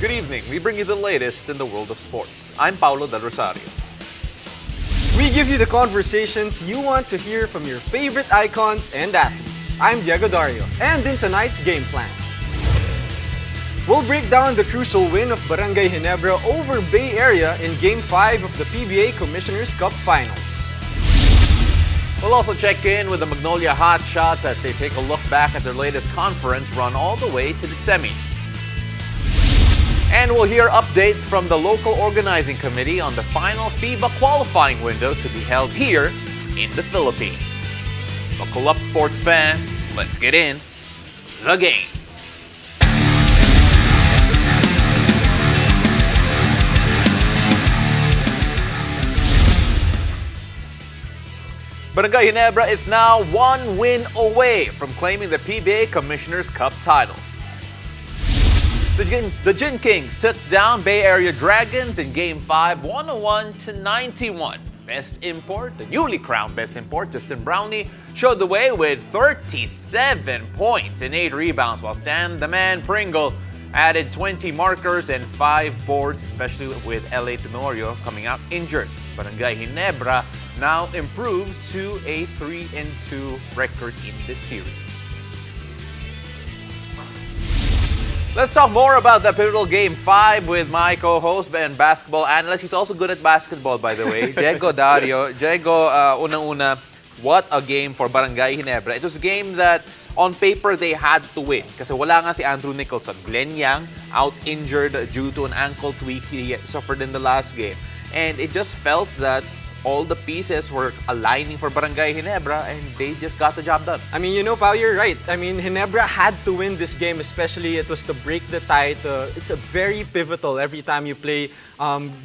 Good evening. We bring you the latest in the world of sports. I'm Paulo Del Rosario. We give you the conversations you want to hear from your favorite icons and athletes. I'm Diego Dario, and in tonight's game plan, we'll break down the crucial win of Barangay Ginebra over Bay Area in Game 5 of the PBA Commissioner's Cup Finals. We'll also check in with the Magnolia Hotshots as they take a look back at their latest conference run all the way to the semis. And we'll hear updates from the local organizing committee on the final FIBA qualifying window to be held here in the Philippines. Buckle up, sports fans. Let's get in the game. Barangay Ginebra is now one win away from claiming the PBA Commissioner's Cup title. The Gin Kings took down Bay Area Dragons in Game 5, 101-91. Best import, the newly crowned best import, Justin Brownlee, showed the way with 37 points and 8 rebounds, while Stan the Man Pringle added 20 markers and 5 boards, especially with L.A. Tenorio coming out injured. Barangay Ginebra now improves to a 3-2 record in this series. Let's talk more about the pivotal Game 5 with my co-host and basketball analyst. He's also good at basketball, by the way, Diego Dario. Diego, unang-una, what a game for Barangay Ginebra. It was a game that, on paper, they had to win. Kasi wala nga si Andrew Nicholson. Glenn Yang, out injured due to an ankle tweak he suffered in the last game. And it just felt that all the pieces were aligning for Barangay Ginebra and they just got the job done. I mean, Pao, you're right. I mean, Ginebra had to win this game, especially it was to break the tie. It's a very pivotal every time you play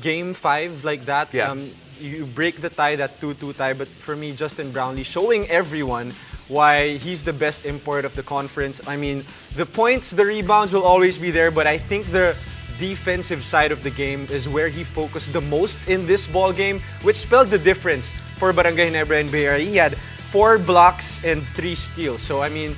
Game 5 like that. Yeah. You break the tie, that 2-2 tie. But for me, Justin Brownlee showing everyone why he's the best import of the conference. I mean, the points, the rebounds will always be there, but I think the defensive side of the game is where he focused the most in this ball game, which spelled the difference for Barangay Ginebra and Bay Area. He had 4 blocks and 3 steals. So, I mean,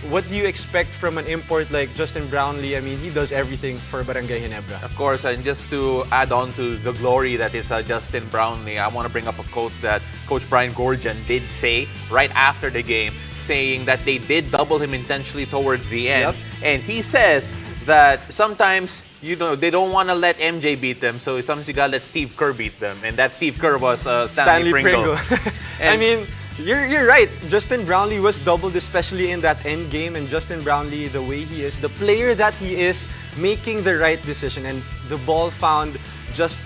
what do you expect from an import like Justin Brownlee? I mean, he does everything for Barangay Ginebra. Of course, and just to add on to the glory that is Justin Brownlee, I want to bring up a quote that Coach Brian Gorgian did say right after the game, saying that they did double him intentionally towards the end. Yep. And he says that sometimes, they don't want to let MJ beat them, so sometimes you gotta let Steve Kerr beat them, and that Steve Kerr was Stanley Pringle. I mean, you're right. Justin Brownlee was doubled, especially in that end game, and Justin Brownlee, the way he is, the player that he is, making the right decision, and the ball found just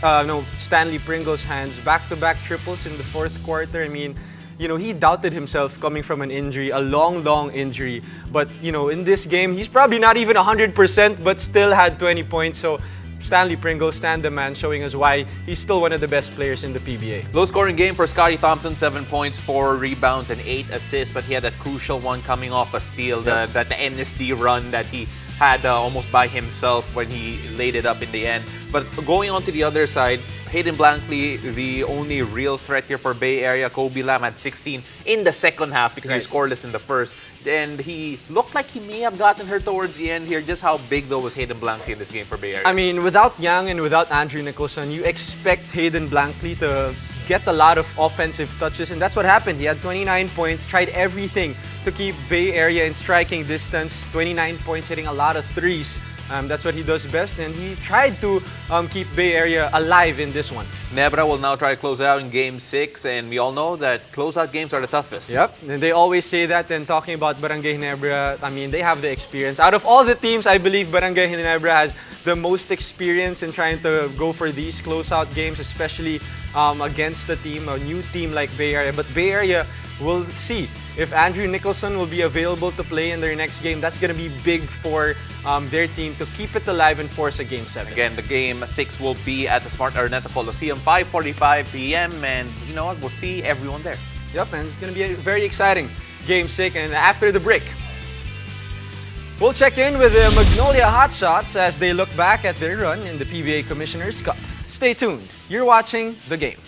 Stanley Pringle's hands, back-to-back triples in the fourth quarter. I mean, he doubted himself coming from an injury, a long injury. But, in this game, he's probably not even 100%, but still had 20 points. So, Stanley Pringle, Stan the Man, showing us why he's still one of the best players in the PBA. Low-scoring game for Scotty Thompson, 7 points, 4 rebounds, and 8 assists. But he had that crucial one coming off a steal, the NSD run that he had almost by himself when he laid it up in the end. But going on to the other side, Hayden Blankley, the only real threat here for Bay Area. Kobe Lam had 16 in the second half because he was scoreless in the first. And he looked like he may have gotten her towards the end here. Just how big, though, was Hayden Blankley in this game for Bay Area? I mean, without Yang and without Andrew Nicholson, you expect Hayden Blankley to get a lot of offensive touches, and that's what happened. He had 29 points, tried everything to keep Bay Area in striking distance. 29 points, hitting a lot of threes. That's what he does best, and he tried to keep Bay Area alive in this one. Ginebra will now try to close out in Game 6, and we all know that closeout games are the toughest. Yep, and they always say that. And talking about Barangay Ginebra, I mean, they have the experience. Out of all the teams, I believe Barangay Ginebra has the most experience in trying to go for these closeout games, especially against a new team like Bay Area. But Bay Area, we'll see if Andrew Nicholson will be available to play in their next game. That's going to be big for their team to keep it alive and force a Game 7. Again, the Game 6 will be at the Smart Araneta Coliseum, 5:45 p.m. And you know what? We'll see everyone there. Yep, and it's going to be a very exciting Game 6. And after the break, we'll check in with the Magnolia Hotshots as they look back at their run in the PBA Commissioner's Cup. Stay tuned. You're watching The Game.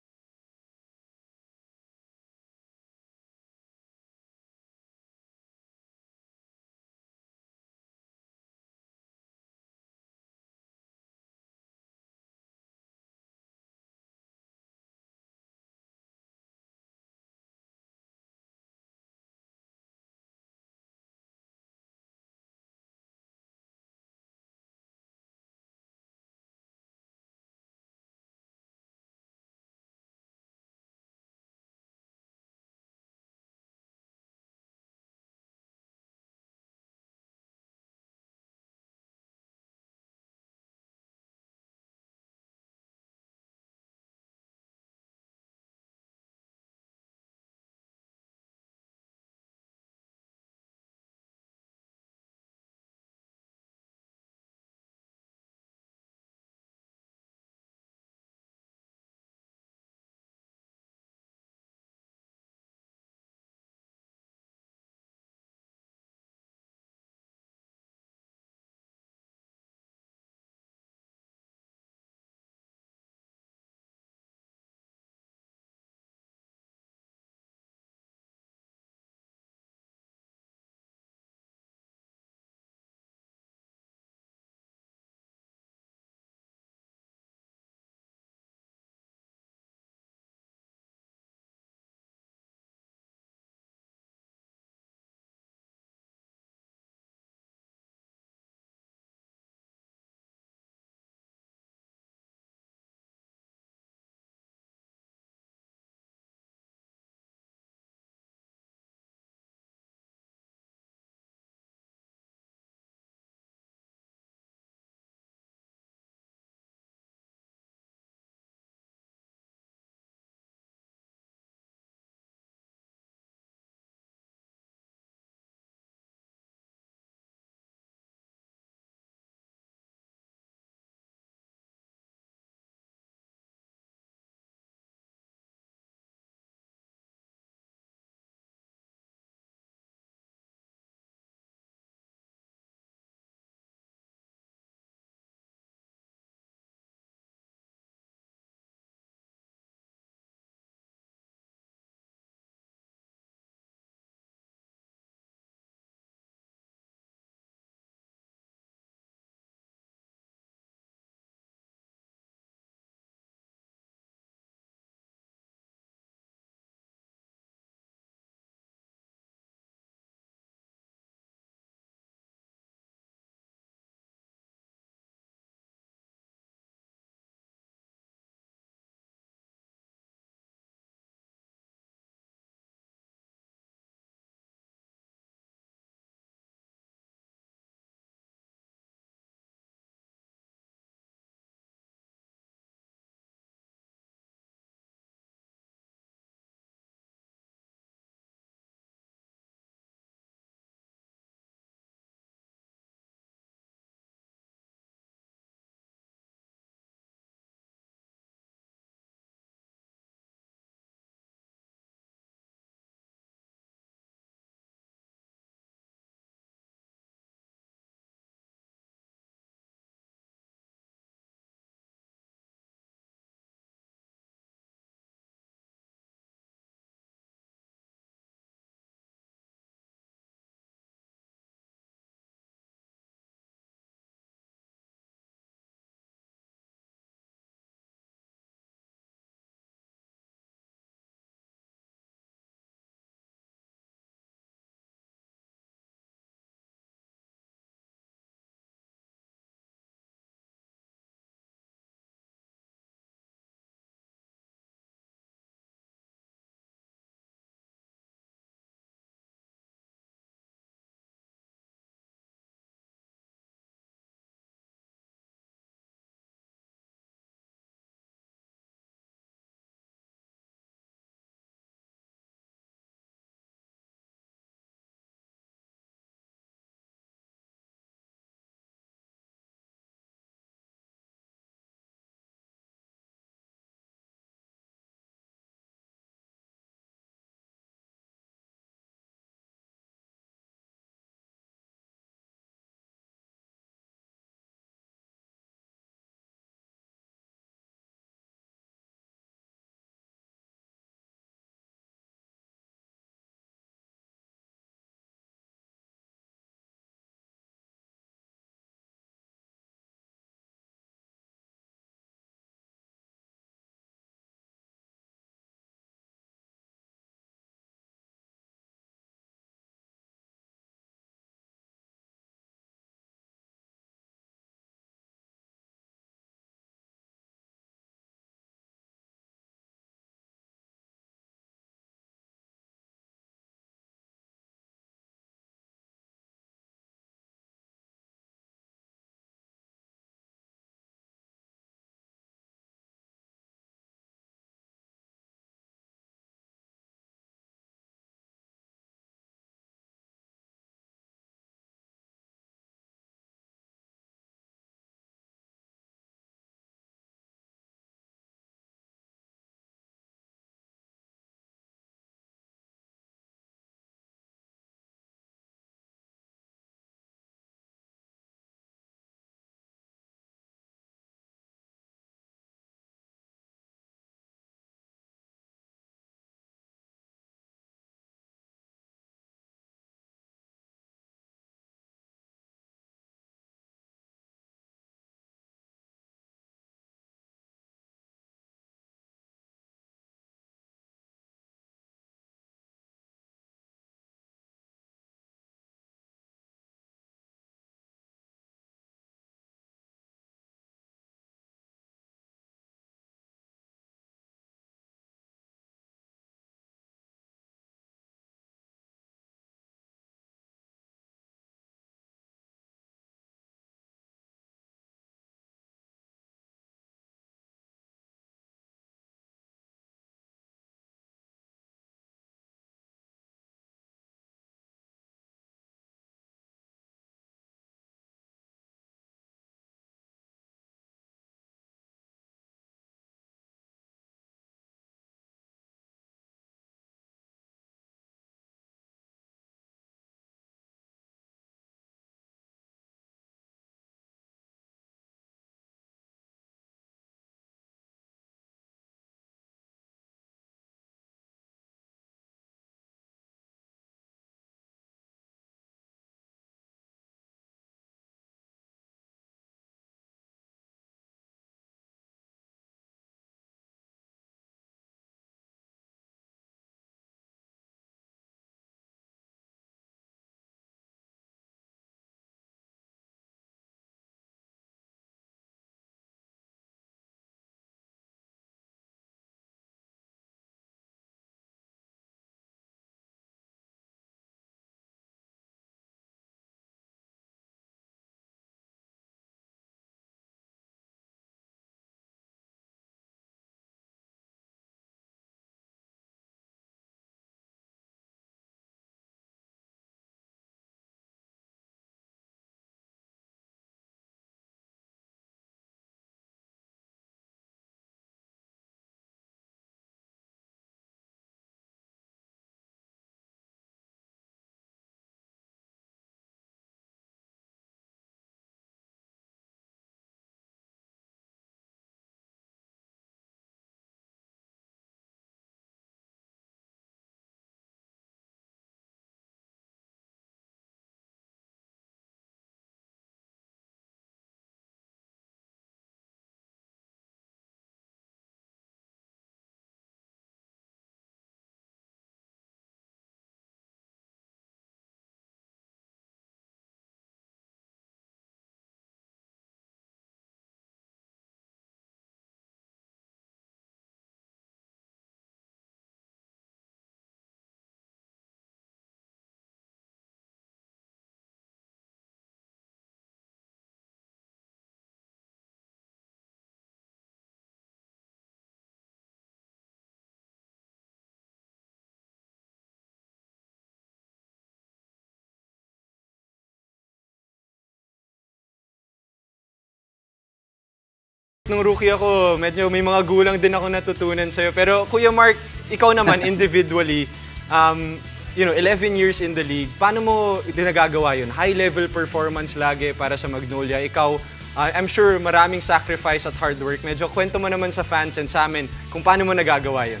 Nung rookie ako, medyo may mga gulang din ako natutunan sa'yo. Pero Kuya Mark, ikaw naman individually, 11 years in the league, paano mo dinagagawa yun? High-level performance lagi para sa Magnolia. Ikaw, I'm sure maraming sacrifice at hard work. Medyo kwento mo naman sa fans and sa amin kung paano mo nagagawa yun.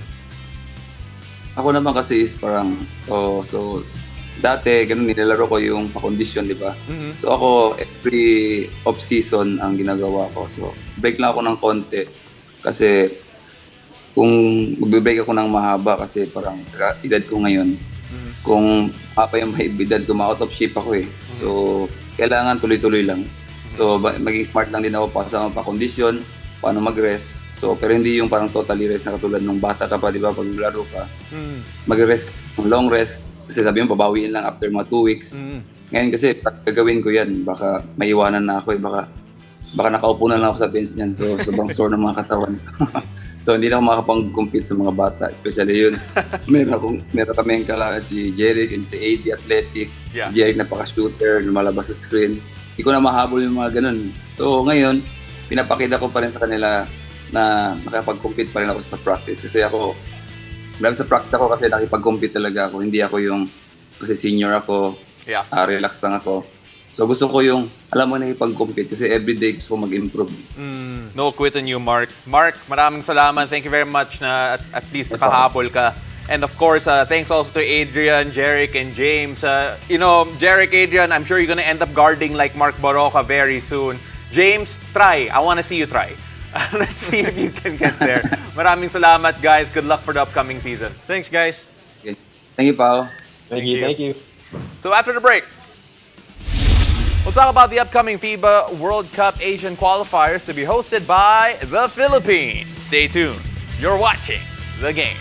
Ako naman kasi is parang, dati, ganun nilalaro ko yung pa-condition, di ba? So ako, every off-season ang ginagawa ko. So, break lang ako ng konti. Kasi, kung magbe-break ako ng mahaba, kasi parang sa edad ko ngayon, kung pa yung edad ko, ma-out of shape ako eh. So, kailangan tuloy-tuloy lang. So, maging smart lang din ako sa pa-condition, paano mag-rest. So, pero hindi yung parang totally rest na katulad ng bata ka pa, di ba? Pag laro ka, mag-rest, long rest. Kasi sabi mo, babawiin lang after mga 2 weeks. Ngayon kasi, gagawin ko yan, baka maiwanan na ako eh, baka nakaupo na lang ako sa bench niyan. So, sobrang sore ng mga katawan. So, hindi na ako makapang-compete sa mga bata, especially yun. meron kami kalala si Jeric and si AD athletic. Yeah. Si Jeric napaka-shooter, lumalabas sa screen. Hindi ko na mahabol yung mga ganun. So, ngayon, pinapakita ko pa rin sa kanila na nakapag-compete pa rin ako sa practice. Kasi ako, sa practice ako kasi nakipag-compete talaga ako. Hindi ako yung, kasi senior ako, relax lang ako. So gusto ko yung, alam mo na ipag-compete kasi everyday gusto ko mag-improve. No quit on you, Mark. Mark, maraming salamat. Thank you very much na at least nakahabol ka. And of course, thanks also to Adrian, Jeric, and James. Jeric, Adrian, I'm sure you're gonna end up guarding like Mark Baroka very soon. James, try. I wanna see you try. Let's see if you can get there. Maraming salamat, guys. Good luck for the upcoming season. Thanks, guys. Okay. Thank you, Pao. Thank you. So after the break, we'll talk about the upcoming FIBA World Cup Asian qualifiers to be hosted by the Philippines. Stay tuned. You're watching The Game.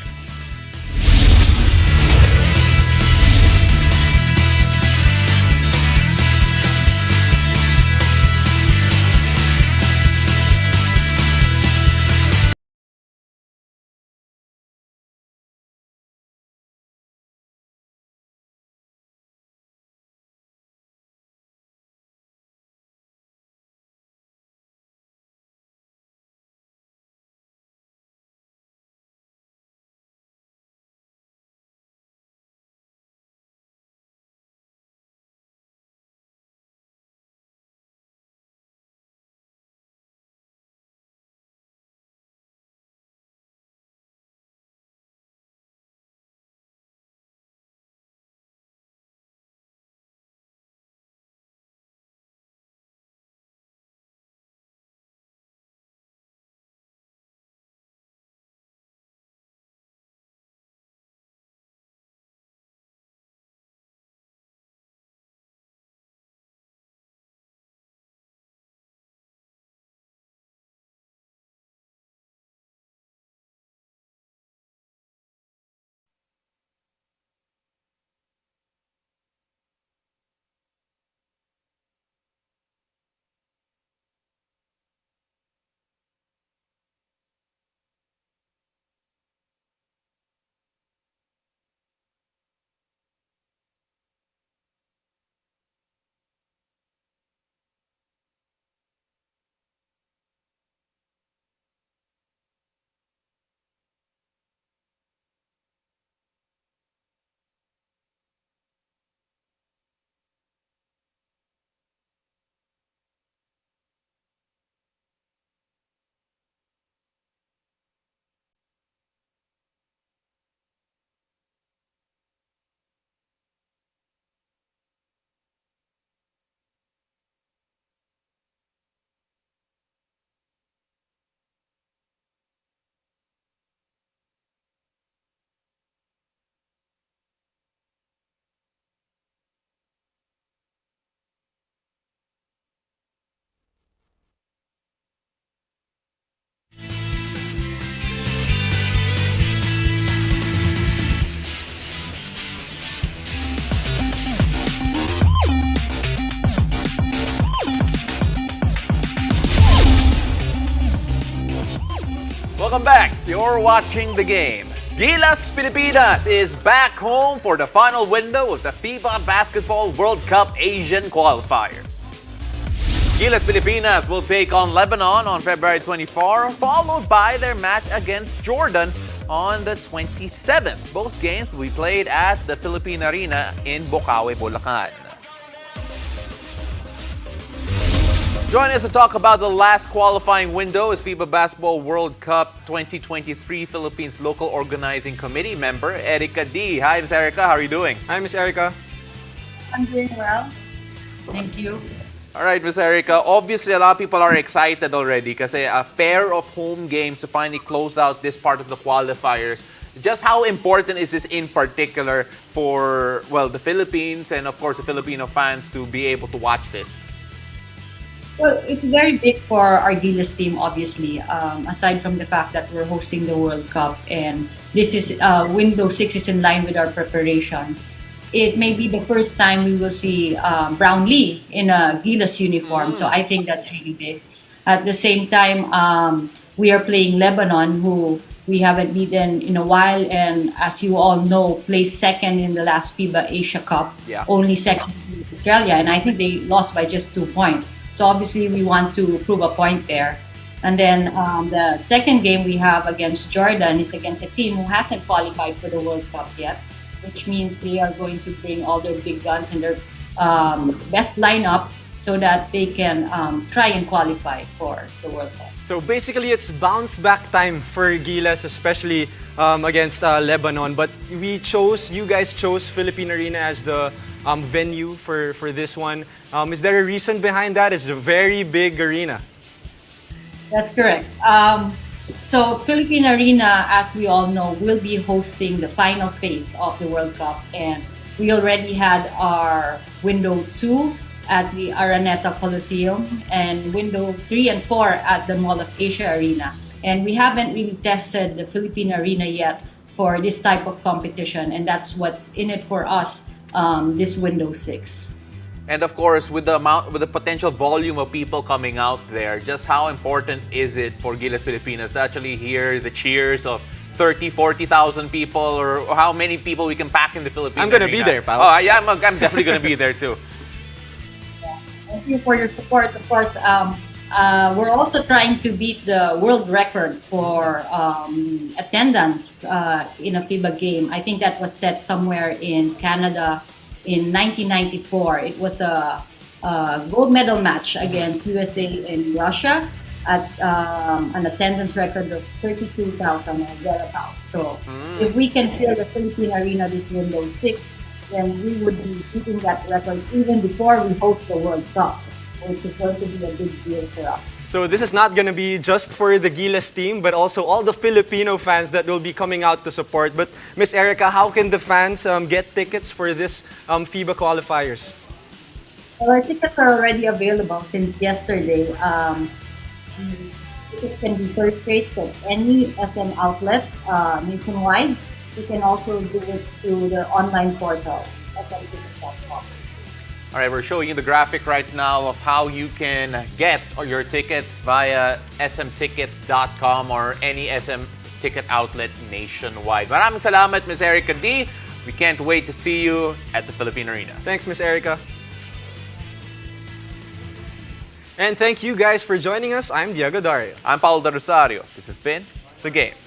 Welcome back. You're watching The Game. Gilas, Pilipinas is back home for the final window of the FIBA Basketball World Cup Asian qualifiers. Gilas Pilipinas will take on Lebanon on February 24, followed by their match against Jordan on the 27th. Both games will be played at the Philippine Arena in Bocaue, Bulacan. Joining us to talk about the last qualifying window is FIBA Basketball World Cup 2023 Philippines Local Organizing Committee member Erica D. Hi, Ms. Erica. How are you doing? Hi, Miss Erica. I'm doing well. Thank you. All right, Ms. Erica. Obviously, a lot of people are excited already kasi a pair of home games to finally close out this part of the qualifiers. Just how important is this in particular for, well, the Philippines and, of course, the Filipino fans to be able to watch this? Well, it's very big for our Gilas team, obviously, aside from the fact that we're hosting the World Cup and this is window 6 is in line with our preparations. It may be the first time we will see Brownlee in a Gilas uniform, so I think that's really big. At the same time, we are playing Lebanon, who we haven't beaten in a while, and as you all know, placed second in the last FIBA Asia Cup, only second to Australia, and I think they lost by just 2 points. So obviously we want to prove a point there. And then the second game we have against Jordan is against a team who hasn't qualified for the World Cup yet, which means they are going to bring all their big guns and their best lineup so that they can try and qualify for the World Cup. So basically, it's bounce back time for Gilas, especially against Lebanon. But you guys chose Philippine Arena as the venue for this one. Is there a reason behind that? It's a very big arena. That's correct. So Philippine Arena, as we all know, will be hosting the final phase of the World Cup. And we already had our window 2 at the Araneta Coliseum and window 3 and 4 at the Mall of Asia Arena. And we haven't really tested the Philippine Arena yet for this type of competition. And that's what's in it for us, this window 6. And of course, with the potential volume of people coming out there, just how important is it for Gilas Pilipinas to actually hear the cheers of 30, 40,000 people, or how many people we can pack in the Philippines? I'm gonna be there, pal. Oh, yeah, I'm definitely gonna be there too. Thank you for your support. Of course, we're also trying to beat the world record for attendance in a FIBA game. I think that was set somewhere in Canada in 1994. It was a gold medal match against USA and Russia at an attendance record of 32,000 or thereabouts. So if we can fill the Philippine Arena this window 6, then we would be beating that record even before we host the World Cup, which is going to be a big deal for us. So this is not going to be just for the Gilas team, but also all the Filipino fans that will be coming out to support. But Miss Erica, how can the fans get tickets for this FIBA qualifiers? Well, our tickets are already available since yesterday. Tickets can be purchased at any SM outlet nationwide. You can also do it through the online portal, smtickets.com. All right, we're showing you the graphic right now of how you can get your tickets via smtickets.com or any SM ticket outlet nationwide. Maraming salamat, Ms. Erica D. We can't wait to see you at the Philippine Arena. Thanks, Miss Erica. And thank you guys for joining us. I'm Diego Dario. I'm Paulo de Rosario. This has been The Game.